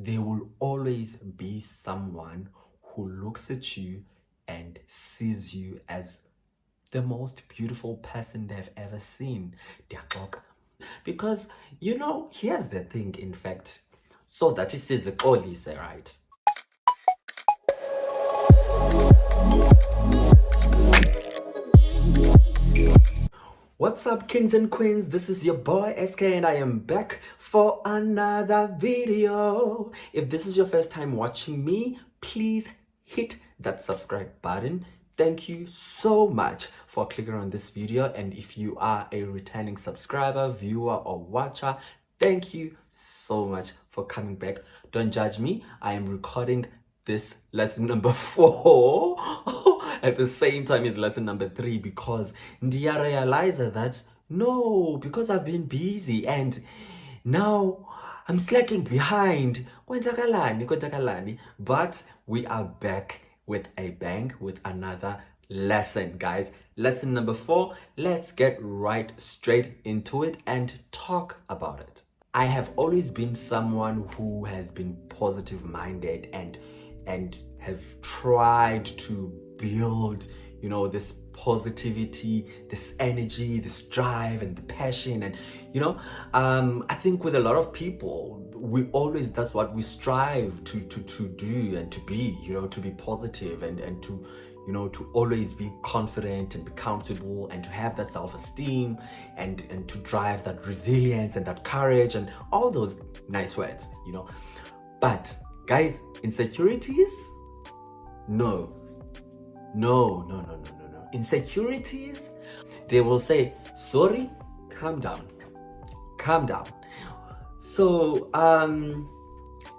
there will always be someone who looks at you and sees you as the most beautiful person they've ever seen. Diyaxoka. Because, here's the thing, in fact, so that it says Xolise, right? What's up, kings and queens? This is your boy SK and I am back for another video. If this is your first time watching me, please hit that subscribe button. Thank you so much for clicking on this video, and if you are a returning subscriber, viewer or watcher, thank you so much for coming back. Don't judge me, I am recording this lesson number 4 at the same time as lesson number 3 because I realize that because I've been busy and now I'm slacking behind. Kwenzakalani. But we are back with a bang with another lesson, guys. Lesson number 4. Let's get right straight into it and talk about it. I have always been someone who has been positive minded and have tried to build, this positivity, this energy, this drive and the passion. And, I think with a lot of people, that's what we strive to do and to be, to be positive and to, to always be confident and be comfortable and to have that self-esteem and to drive that resilience and that courage and all those nice words, But guys, insecurities? No. Insecurities? They will say, sorry, calm down. So,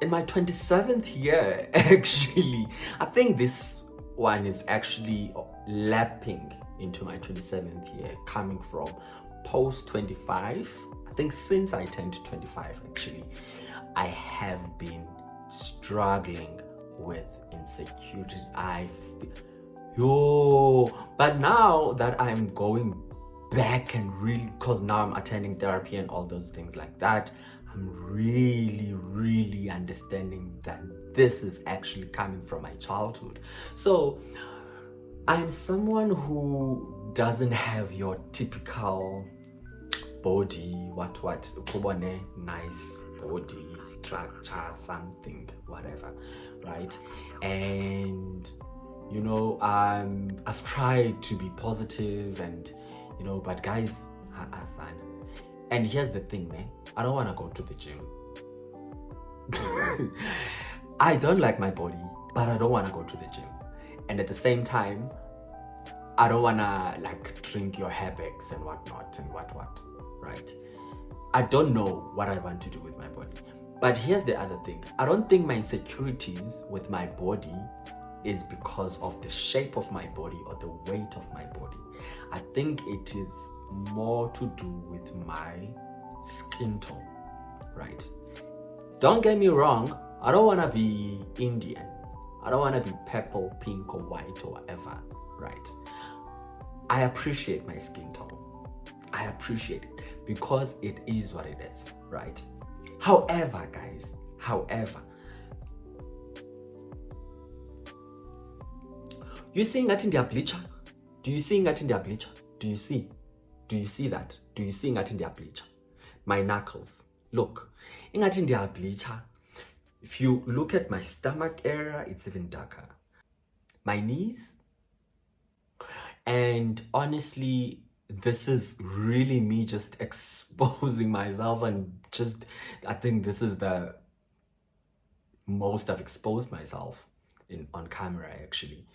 in my 27th year, actually, I think this one is actually lapping into my 27th year, coming from post 25. I think since I turned 25, actually, I have been struggling with insecurities. But now that I'm going back and really, because now I'm attending therapy and all those things like that, I'm really understanding that this is actually coming from my childhood. So I'm someone who doesn't have your typical body, what nice body structure, something, whatever, right? And I've tried to be positive and but guys, son. And here's the thing, man, I don't want to go to the gym. I don't like my body, but I don't want to go to the gym. And at the same time, I don't want to drink your hairbags and whatnot and what, right? I don't know what I want to do with my body. But here's the other thing. I don't think my insecurities with my body is because of the shape of my body or the weight of my body. I think it is more to do with my skin tone, right? Don't get me wrong, I don't want to be Indian. I don't want to be purple, pink or white or whatever, right? I appreciate my skin tone. I appreciate it because it is what it is, right? However, guys, you see ngathi ndiyableacha? Do you see ngathi ndiyableacha? Do you see that? Do you see ngathi ndiyableacha? My knuckles, look, ingathi ndiyableacha. If you look at my stomach area, it's even darker. My knees, and honestly, this is really me just exposing myself and I think this is the most I've exposed myself on camera, actually.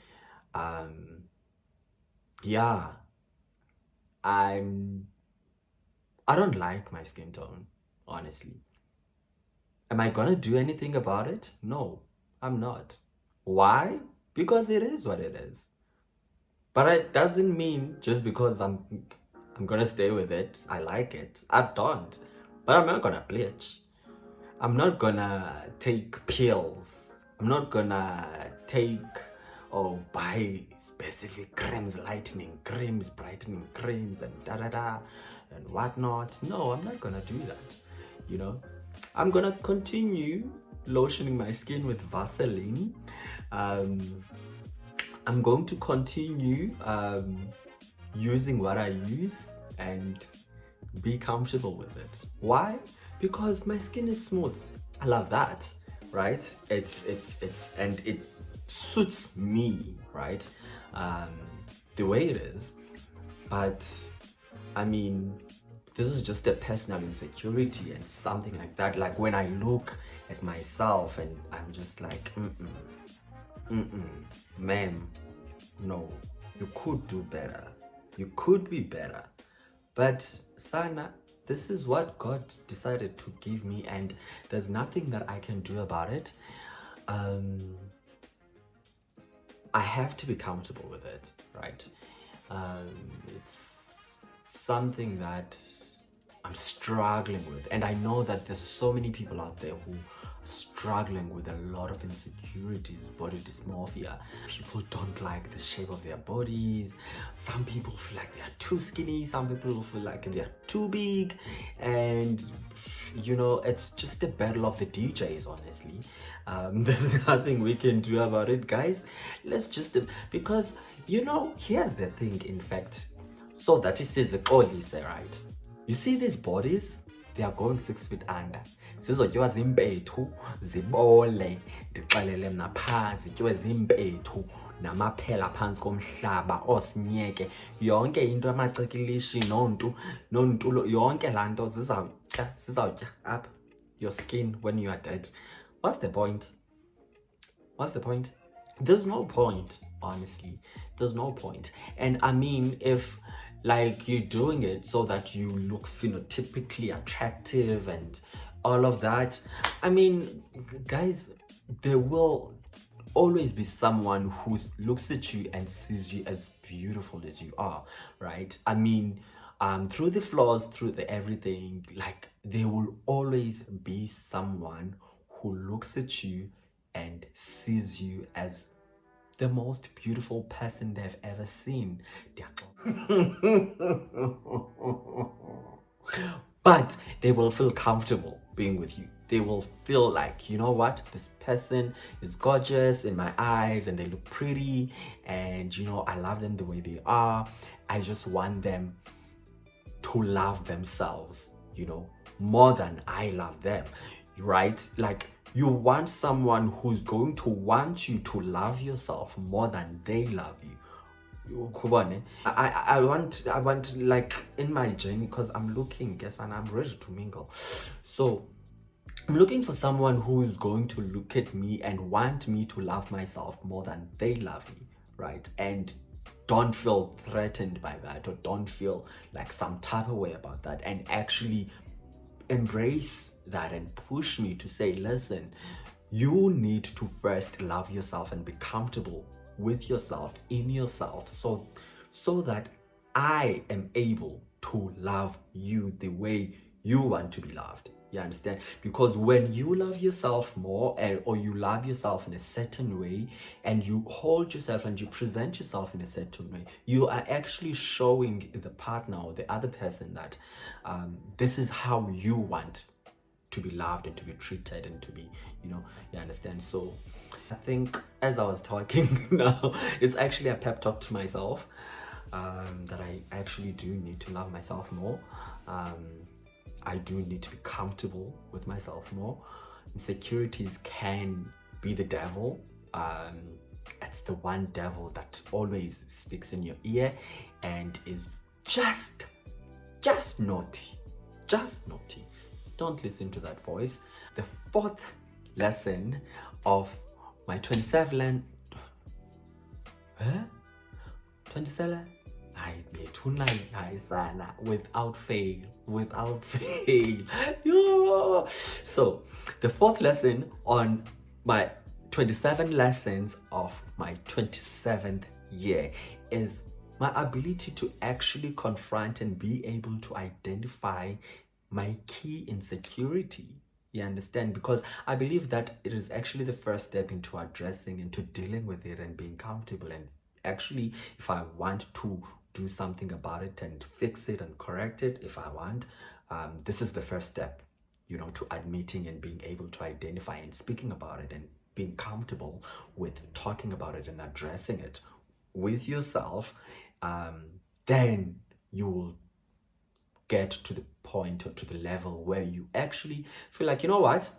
Yeah, I don't like my skin tone, honestly. Am I gonna do anything about it? No, I'm not. Why? Because it is what it is. But it doesn't mean just because I'm gonna stay with it, I like it. I don't. But I'm not gonna bleach. I'm not gonna take pills. I'm not gonna buy specific creams, lightening creams, brightening creams, and and whatnot. No, I'm not gonna do that. I'm gonna continue lotioning my skin with Vaseline. I'm going to continue using what I use and be comfortable with it. Why? Because my skin is smooth. I love that, right? It's and it suits me, right? The way it is. But I mean, this is just a personal insecurity and something like that. Like when I look at myself and I'm just like, ma'am, no, you could do better. You could be better. But Sana, this is what God decided to give me, and there's nothing that I can do about it. I have to be comfortable with it, right? It's something that I'm struggling with, and I know that there's so many people out there who are struggling with a lot of insecurities, body dysmorphia. People don't like the shape of their bodies. Some people feel like they are too skinny. Some people feel like they are too big, and you know, it's just a battle of the DJs, honestly. There's nothing we can do about it, guys. Let's just, because, you know, here's the thing, in fact, so that it says right? You see these bodies, they are going 6 feet under. Zizotyiwa zimpethu, zibole, ndixelele mna phaa, zityiwe zimpethu, namaphela phantsi komhlaba, osinyeke, yonke into amacekilishi, nontulo, yonke laa nto zizawutya up your skin when you are dead. What's the point? What's the point? There's no point, honestly. There's no point. And I mean, if like you're doing it so that you look phenotypically attractive and all of that, I mean, guys, there will always be someone who looks at you and sees you as beautiful as you are, right? I mean, through the flaws, through the everything, like there will always be someone who looks at you and sees you as the most beautiful person they've ever seen. But they will feel comfortable being with you. They will feel like, you know what, this person is gorgeous in my eyes and they look pretty, and you know, I love them the way they are. I just want them to love themselves, you know, more than I love them, right? Like, you want someone who's going to want you to love yourself more than they love you. I want like in my journey, because I'm looking, guess, and I'm ready to mingle. So I'm looking for someone who is going to look at me and want me to love myself more than they love me, right? And don't feel threatened by that, or don't feel like some type of way about that, and actually embrace that and push me to say, listen, you need to first love yourself and be comfortable with yourself, in yourself, so that I am able to love you the way you want to be loved. You understand? Because when you love yourself more, or you love yourself in a certain way, and you hold yourself and you present yourself in a certain way, you are actually showing the partner or the other person that this is how you want to be loved and to be treated and to be, you know, you understand? So I think as I was talking now, it's actually a pep talk to myself, that I actually do need to love myself more. I do need to be comfortable with myself more. Insecurities can be the devil. It's the one devil that always speaks in your ear and is just naughty. Just naughty. Don't listen to that voice. The fourth lesson of my 27 without fail. Yeah. So the fourth lesson on my 27 lessons of my 27th year is my ability to actually confront and be able to identify my key insecurity. You understand? Because I believe that it is actually the first step into addressing, into dealing with it and being comfortable. And actually, if I want to do something about it and fix it and correct it, if I want, this is the first step. to admitting and being able to identify and speaking about it and being comfortable with talking about it and addressing it with yourself, then you will get to the point or to the level where you actually feel like, you know what,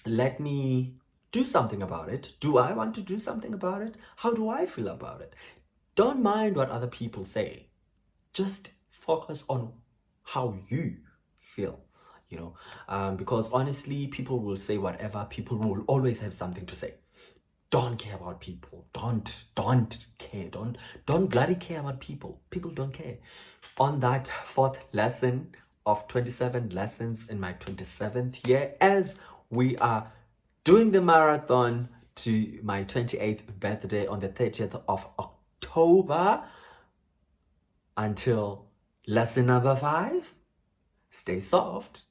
let me do something about it. Do I want to do something about it? How do I feel about it? Don't mind what other people say. Just focus on how you feel, because honestly, people will say whatever. People will always have something to say. Don't care about people. Don't care. Don't bloody care about people. People don't care. On that fourth lesson of 27 lessons in my 27th year, as we are doing the marathon to my 28th birthday on the 30th of October, until lesson number 5, stay soft.